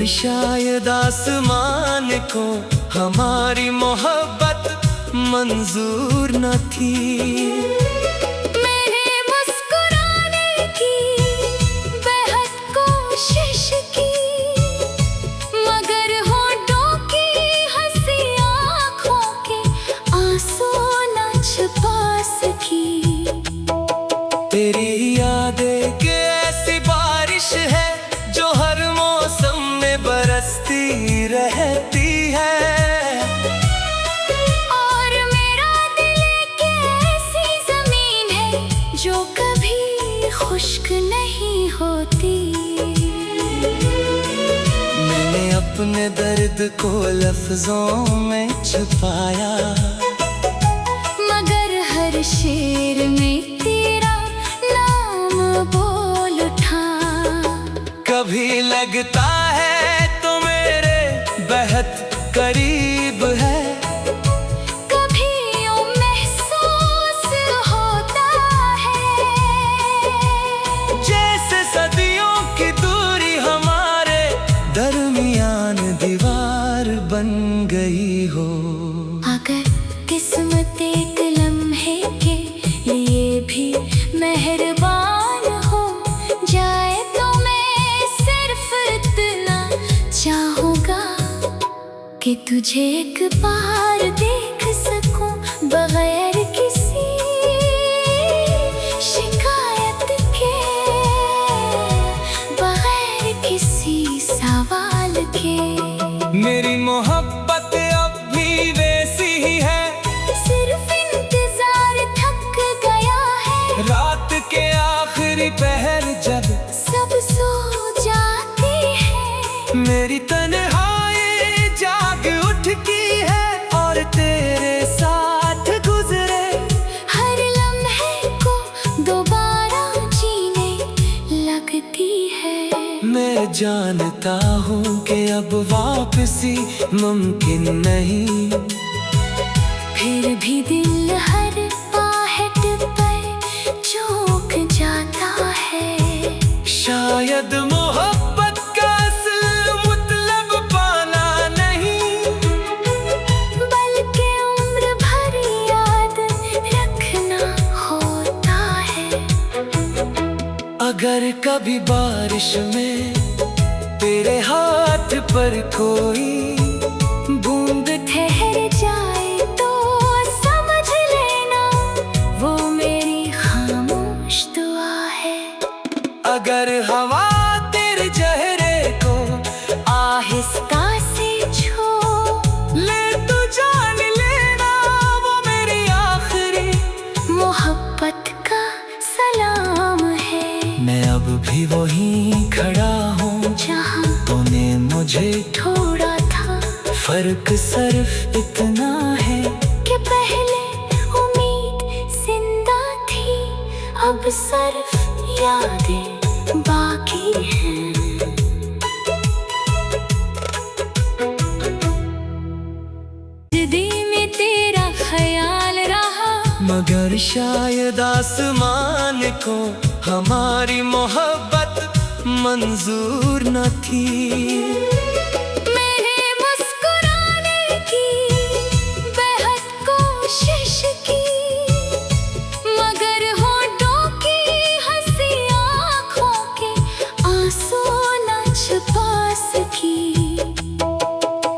मगर शायद आसमान को हमारी मोहब्बत मंजूर न थी। मेरे मुस्कुराने की बेहद कोशिश की, मगर होठों की हंसी आँखों के आंसू न छुपा सकी। तेरी यादें के ऐसी बारिश है जो हर मौसम में बरसती रहती है। और मेरा दिल एक ऐसी जमीन है जो कभी खुश्क नहीं होती। मैंने अपने दर्द को लफ्जों में छुपाया, मगर हर शेर में तेरा नाम बोल उठा। कभी लगता है तो मेरे बेहद करीब है, कभी यूं महसूस होता है जैसे सदियों की दूरी हमारे दरमियान दीवार बन गई हो। अगर किस्मत एक लम्हे के लिए भी मेहरबान हो जाए तो मैं सिर्फ इतना चाहूँगा कि तुझे एक बार देख सकूं बगैर किसी शिकायत के, बगैर किसी सवाल के। मेरी मोहब्बत अब भी वैसी ही है, सिर्फ इंतजार थक गया है। रात के आखिरी पहर जब सब सो जाती है, मेरी तन्हाई जाग उठती है और तेरे साथ गुजरे हर लम्हे को दोबारा जीने लगती है। मैं जानता हूँ कि अब वापसी मुमकिन नहीं, फिर भी दिल हर आहट पर चूक जाता है। शायद मोहब्बत का असल मतलब पाना नहीं, बल्कि उम्र भर याद रखना होता है। अगर कभी बारिश में तेरे हाथ पर कोई बूंद ठहर जाए तो समझ लेना वो मेरी खामोश दुआ है। अगर हवा तेरे चेहरे को आहिस्ता से छू ले तो जान लेना वो मेरी आखिरी मोहब्बत का सलाम है। मैं अब भी वहीं खड़ा हूँ जहाँ तूने मुझे छोड़ा था, फर्क सिर्फ इतना है कि पहले उम्मीद जिंदा थी, अब सिर्फ यादें बाकी हैं। दिल में तेरा ख्याल रहा, मगर शायद आसमान को हमारी मोहब्बत मंजूर न थी। मेरे मुस्कुराने की बेहद कोशिश की, मगर होठों की हंसी आँखों के आंसू न छुपा सकी।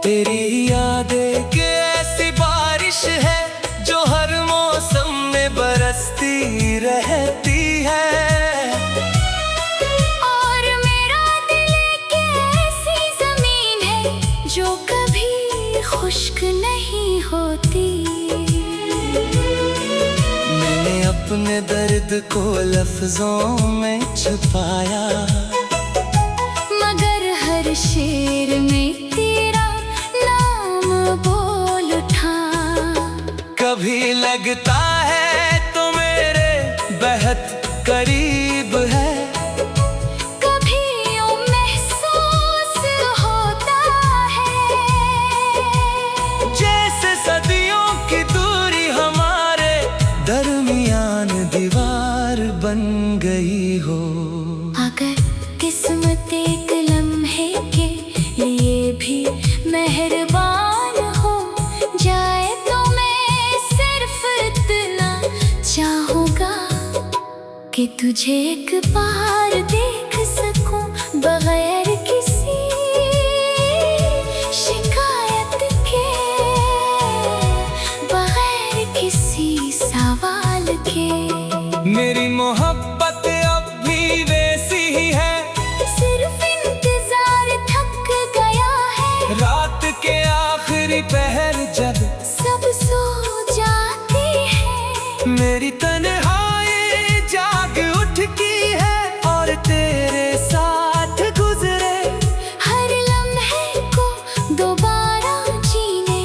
तेरी यादें के ऐसी बारिश है जो हर मौसम में बरसती रहती है। और मेरा दिल एक ऐसी जमीन है जो कभी खुश्क नहीं होती। मैंने अपने दर्द को लफ्जों में छुपाया, मगर हर शेर में तेरा नाम बोल उठा। कभी लगता है तो मेरे बेहद करीब है, कभी यूं महसूस होता है जैसे सदियों की दूरी हमारे दरमियान दीवार बन गई हो। अगर किस्मत एक लम्हे के तुझे एक बार देख सकूं बगैर किसी शिकायत के, बगैर किसी सवाल के। मेरी मोहब्बत अब भी वैसी ही है, सिर्फ इंतजार थक गया है। रात के आखिरी पहर जब सब सो जाते हैं, मेरी तन्हाई जाग उठ की है और तेरे साथ गुजरे हर लम्हे को दोबारा जीने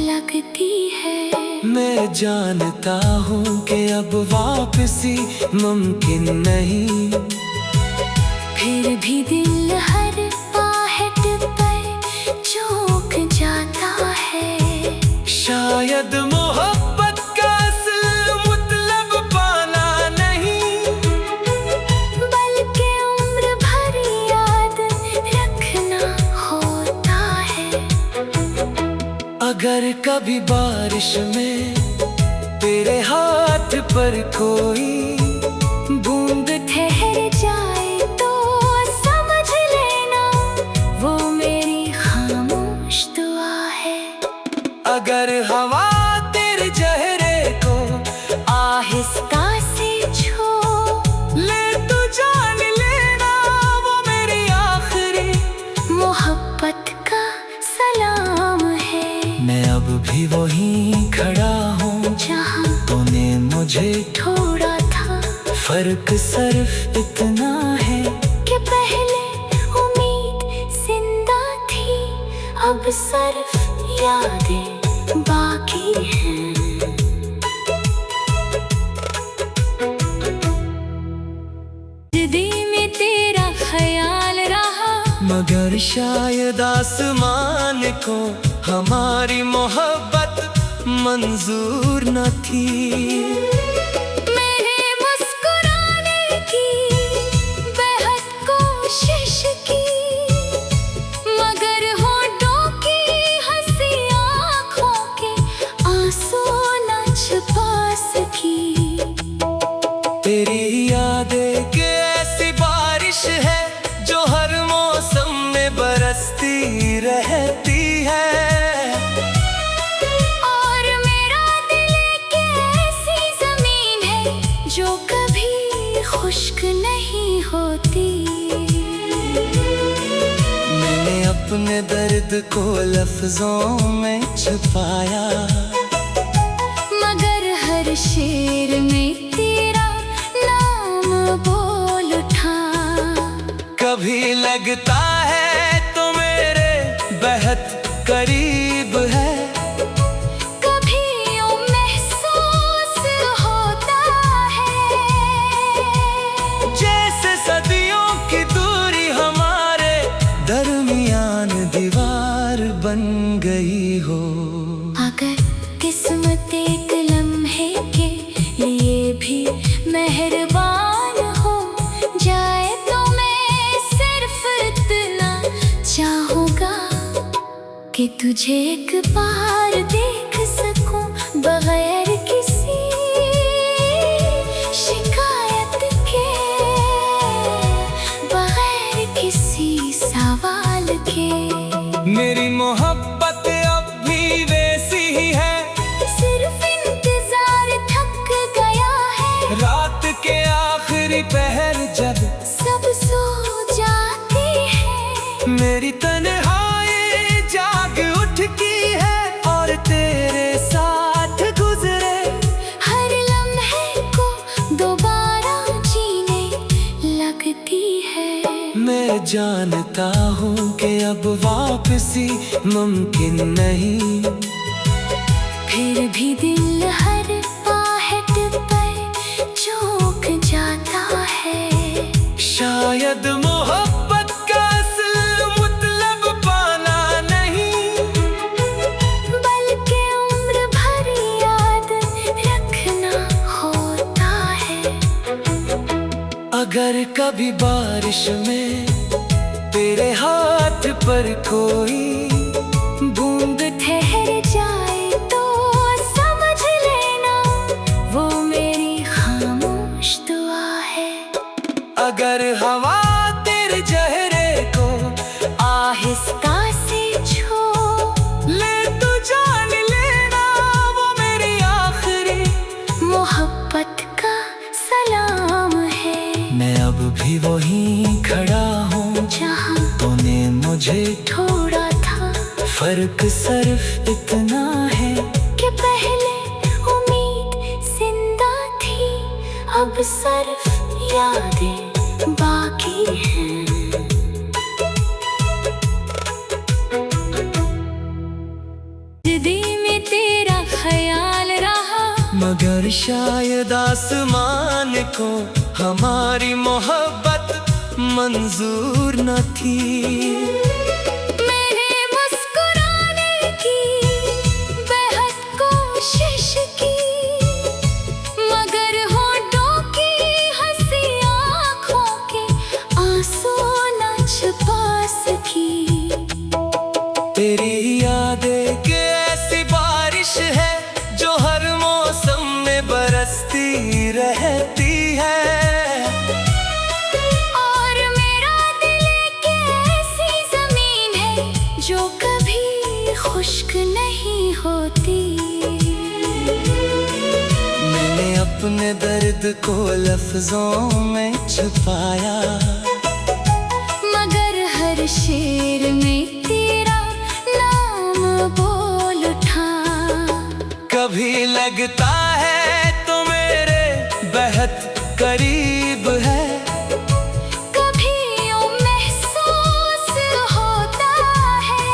लगती है। मैं जानता हूँ कि अब वापसी मुमकिन नहीं, फिर भी दिल हर आहट पर चौंक जाता है। शायद मोहब्बत का असल मतलब पाना नहीं, बल्कि उम्र भर याद रखना होता है। अगर कभी बारिश में तेरे हाथ पर कोई बूंद ठहर जाए तो समझ लेना वो मेरी खामोश दुआ है। अगर हवा तेरे चेहरे को आहिस्ता से छू ले तो जान लेना वो मेरी आखिरी मोहब्बत का सलाम है। मैं अब भी वहीं खड़ा हूँ जहाँ तूने मुझे छोड़ा था, फर्क सिर्फ इतना है कि पहले उम्मीद जिंदा थी, अब सिर्फ यादें बाकी हैं। दिल में तेरा ख्याल रहा, मगर शायद आसमान को हमारी मोहब्बत मंजूर न थी। मेरे मुस्कुराने की बेहद कोशिश की, मगर होठों की हंसी आँखों के आंसू न छुपा सकी। तेरी याद एक ऐसी बारिश है जो हर मौसम में बरसती रहती है। और मेरा दिल एक ऐसी जमीन है जो कभी खुश्क नहीं होती। मैंने अपने दर्द को लफ्जों में छुपाया, मगर हर शेर में तेरा नाम बोल उठा। कभी लगता है तो मेरे बेहद करीब है, कभी यूं महसूस होता है जैसे सदियों की दूरी हमारे दरमियान दीवार बन गई हो। अगर किस्मत एक लम्हे के लिए भी मेहरबान हो जाए तो मैं सिर्फ इतना चाहूँगा कि तुझे एक बार देख सकूं बगैर किसी शिकायत के, बगैर किसी सवाल के। मेरी मोहब्बत अब भी वैसी ही है, सिर्फ इंतजार थक गया है। रात के आखिरी पहर जब सब सो जाते हैं, मेरी तन्हाई जाग उठ की है और तेरे साथ गुजरे हर लम्हे को दोबारा जीने लगती है। मैं जानता हूँ कि अब वापसी मुमकिन नहीं, फिर भी दिल हर आहट पर चौंक जाता है। शायद मोहब्बत का असल मतलब पाना नहीं, बल्कि उम्र भर याद रखना होता है। अगर कभी बारिश में तेरे हाथ पर कोई बूंद ठहर जाए तो समझ लेना वो मेरी खामोश दुआ है। अगर हवा तेरे चेहरे को आहिस्ता से छू ले तो जान लेना वो मेरी आखिरी मोहब्बत का सलाम है। मैं अब भी वहीं खड़ा हूँ जहाँ तूने मुझे छोड़ा था, फर्क सिर्फ इतना है कि पहले उम्मीद जिंदा थी, अब सिर्फ यादें बाकी हैं। दिल में तेरा ख्याल रहा, मगर शायद आसमान को हमारी मोहब्बत मंजूर न थी। मैंने मुस्कुराने की बेहद कोशिश की, मगर होठों की हंसी आँखों के आंसू न छुपा सकी। तेरी यादें के ऐसी बारिश है जो हर मौसम में बरसती रहती है। और मेरा दिल एक ऐसी जमीन है जो कभी खुश्क नहीं होती। मैंने अपने दर्द को लफ्जों में छुपाया, मगर हर शेर में तेरा नाम बोल उठा। कभी लगता है तो मेरे बेहद करीब है, कभी यूं महसूस होता है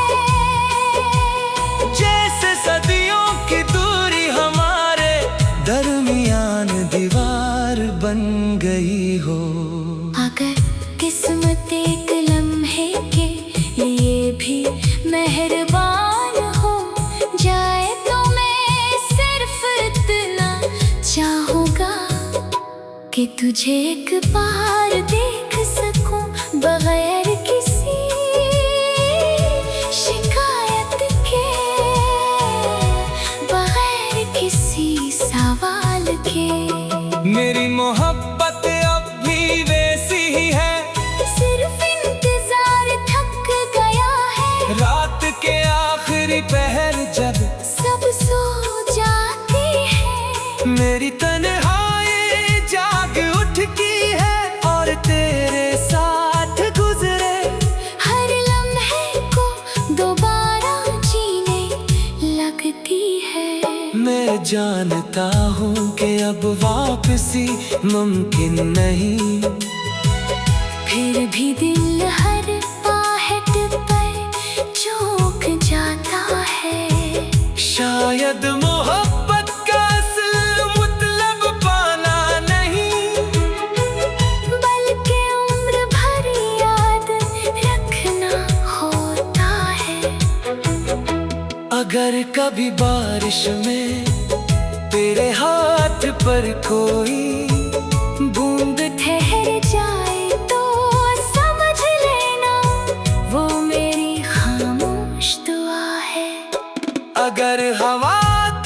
जैसे सदियों की दूरी हमारे दरमियान दीवार बन गई हो। अगर किस्मत एक लम्हे के लिए भी मेहरबान हो जाए तो मैं सिर्फ इतना चाहूँगा कि तुझे एक बार देख सकूं बगैर किसी शिकायत के, बगैर किसी सवाल के। मेरी मोहब्बत अब भी वैसी ही है, सिर्फ इंतजार थक गया है। रात के आखिरी पहर जब सब सो जाते हैं, मेरी तन्हाई जाग उठती है और तेरे साथ गुजरे हर लम्हे को दोबारा जीने लगती है। मैं जानता हूँ कि अब वापसी मुमकिन नहीं, फिर भी दिल हर आहट पर चौंक जाता है। शायद मोहब्बत का असल मतलब पाना नहीं, बल्कि उम्र भर याद रखना होता है। अगर कभी बारिश में तेरे हाथ पर कोई बूंद ठहर जाए तो समझ लेना वो मेरी खामोश दुआ है। अगर हवा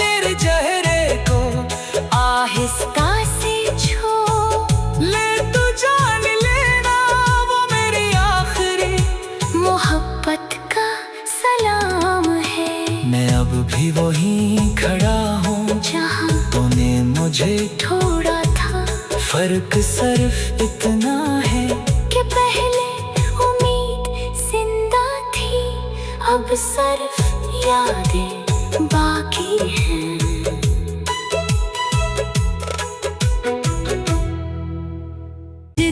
तेरे चेहरे को आहिस्ता से छू ले तो जान लेना वो मेरी आखिरी मोहब्बत का सलाम है। मैं अब भी वहीं खड़ा हूँ जहाँ तूने मुझे छोड़ा था, फर्क सिर्फ इतना है कि पहले उम्मीद जिंदा थी, अब सिर्फ यादें बाकी हैं।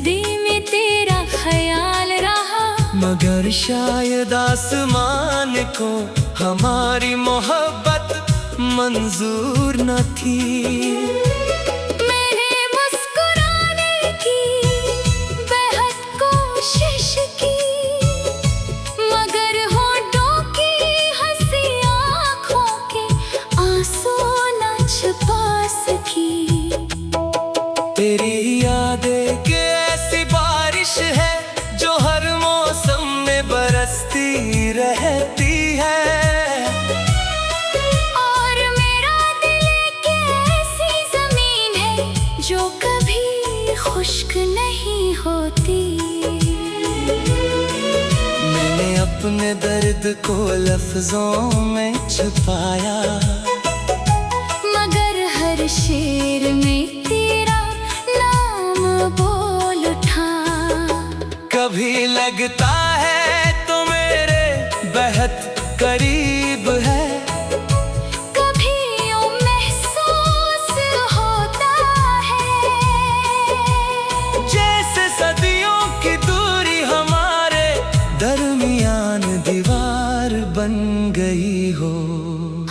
दिल में तेरा ख्याल रहा, मगर शायद आसमान को हमारी मोहब्बत मंजूर न थी। मैंने मुस्कुराने की बेहद कोशिश की, मगर होठों की हंसी आँखों के आंसू न छुपा सकी। तेरी यादें के ऐसी बारिश है जो हर मौसम में बरसती रहती है। और मेरा दिल एक ऐसी जमीन है जो कभी खुश्क नहीं हो होती। मैंने अपने दर्द को लफ्जों में छुपाया, मगर हर शेर में तेरा नाम बोल उठा। कभी लगता है तो मेरे बेहद करीब है, कभी यूं महसूस होता है जैसे सदियों की दूरी हमारे दरमियान दीवार बन गई हो।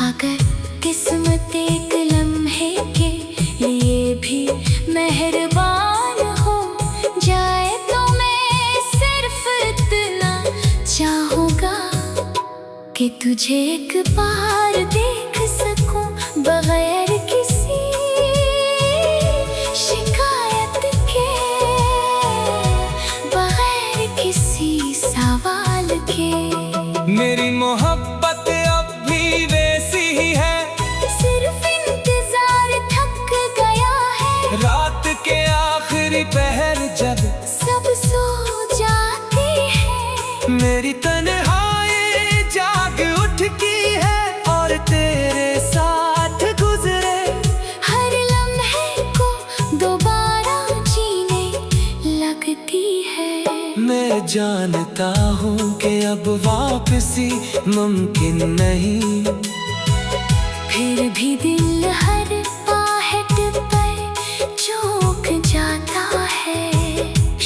अगर किस्मत एक लम्हे के लिए भी मेहरबान हो जाए तो मैं सिर्फ इतना चाहूँगा कि तुझे एक बार देख सकूं बगैर किसी शिकायत के, बगैर किसी सवाल के। मेरी मोहब्बत अब भी वैसी ही है, सिर्फ इंतजार थक गया है। रात के आखिरी पहर जब सब सो जाते हैं, मेरी तन्हाई जाग उठती है और तेरे साथ गुजरे हर लम्हे को दोबारा जीने लगती है। मैं जानता हूँ कि अब वापसी मुमकिन नहीं, फिर भी दिल हर आहट पर चौंक जाता है।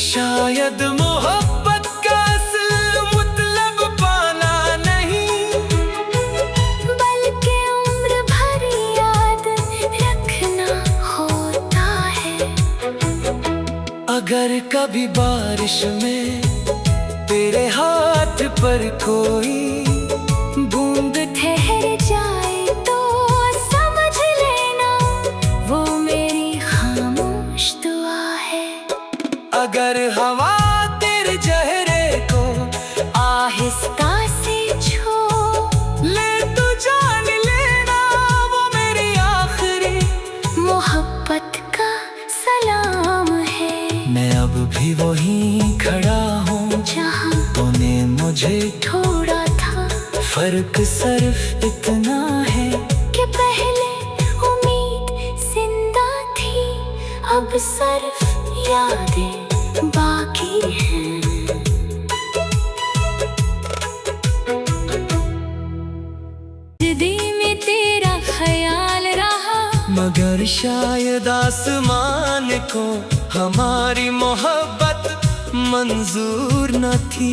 शायद मोहब्बत का असल मतलब पाना नहीं, बल्कि उम्र भर याद रखना होता है। अगर कभी बारिश में तेरे हाथ पर कोई बूंद ठहर जाए तो समझ लेना वो मेरी खामोश दुआ है। अगर हवा तेरे चेहरे को आहिस्ता से छू ले तो जान लेना वो मेरी आखिरी मोहब्बत का सलाम है। मैं अब भी वहीं खड़ा हूँ जहाँ तूने मुझे छोड़ा था, फर्क सिर्फ इतना है कि पहले उम्मीद जिंदा थी, अब सिर्फ यादें बाकी हैं। दिल में तेरा ख्याल रहा, मगर शायद आसमान को हमारी मोहब्बत मंजूर न थी।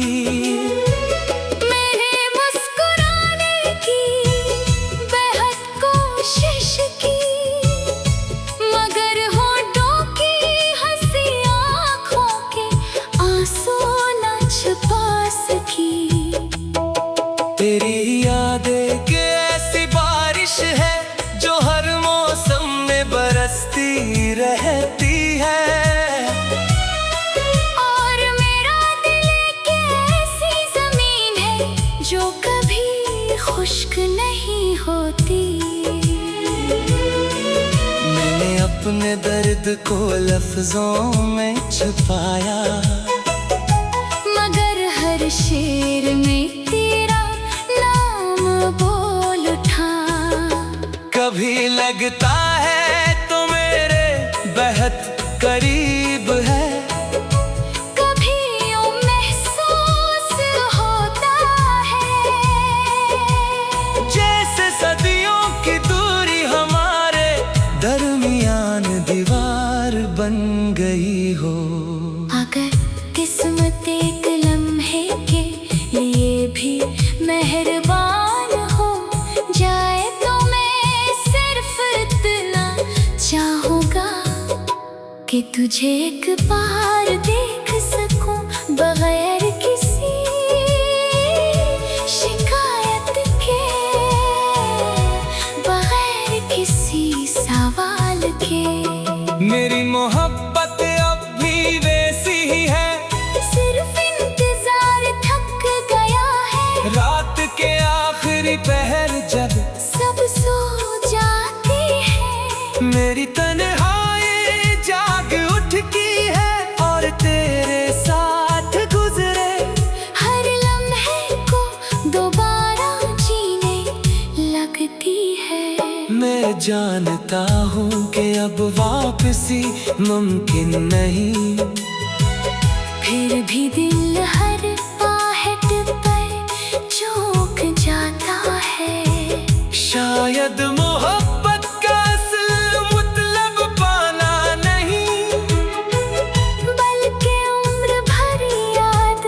मेरे मुस्कुराने की बेहद कोशिश की, मगर होठों की हंसी आँखों के आंसू न छुपा सकी। तेरी यादें के ऐसी बारिश है जो हर मौसम में बरसती रहती है। और मेरा दिल एक ऐसी जमीन है जो कभी खुश्क नहीं होती। मैंने अपने दर्द को लफ्जों में छुपाया, मगर हर शेर में तेरा नाम बोल उठा। कभी लगता है तो मेरे बेहद करीब है, कभी यूं महसूस होता है जैसे सदियों की दूरी हमारे दरमियान दीवार बन गई हो। अगर किस्मत एक लम्हे के लिए जानता हूँ कि अब वापसी मुमकिन नहीं। फिर भी दिल हर आहट पर चूक जाता है। शायद मोहब्बत का असल मतलब पाना नहीं, बल्कि उम्र भर याद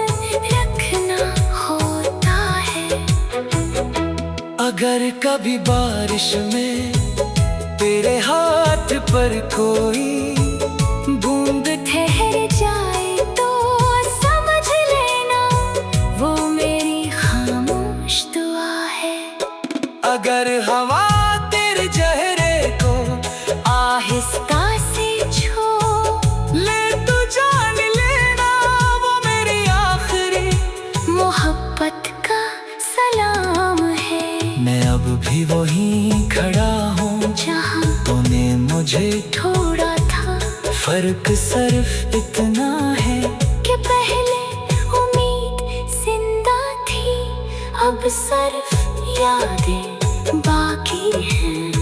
रखना होता है। अगर कभी बारिश में तेरे हाथ पर कोई बूंद ठहर जाए तो समझ लेना वो मेरी खामोश दुआ है। अगर हवा तेरे चेहरे को आहिस्ता से छू ले तो जान लेना वो मेरी आखिरी मोहब्बत का सलाम है। मैं अब भी वहीं खड़ा हूँ जहाँ तूने मुझे छोड़ा था, फर्क सिर्फ इतना है कि पहले उम्मीद जिंदा थी, अब सिर्फ यादें बाकी हैं।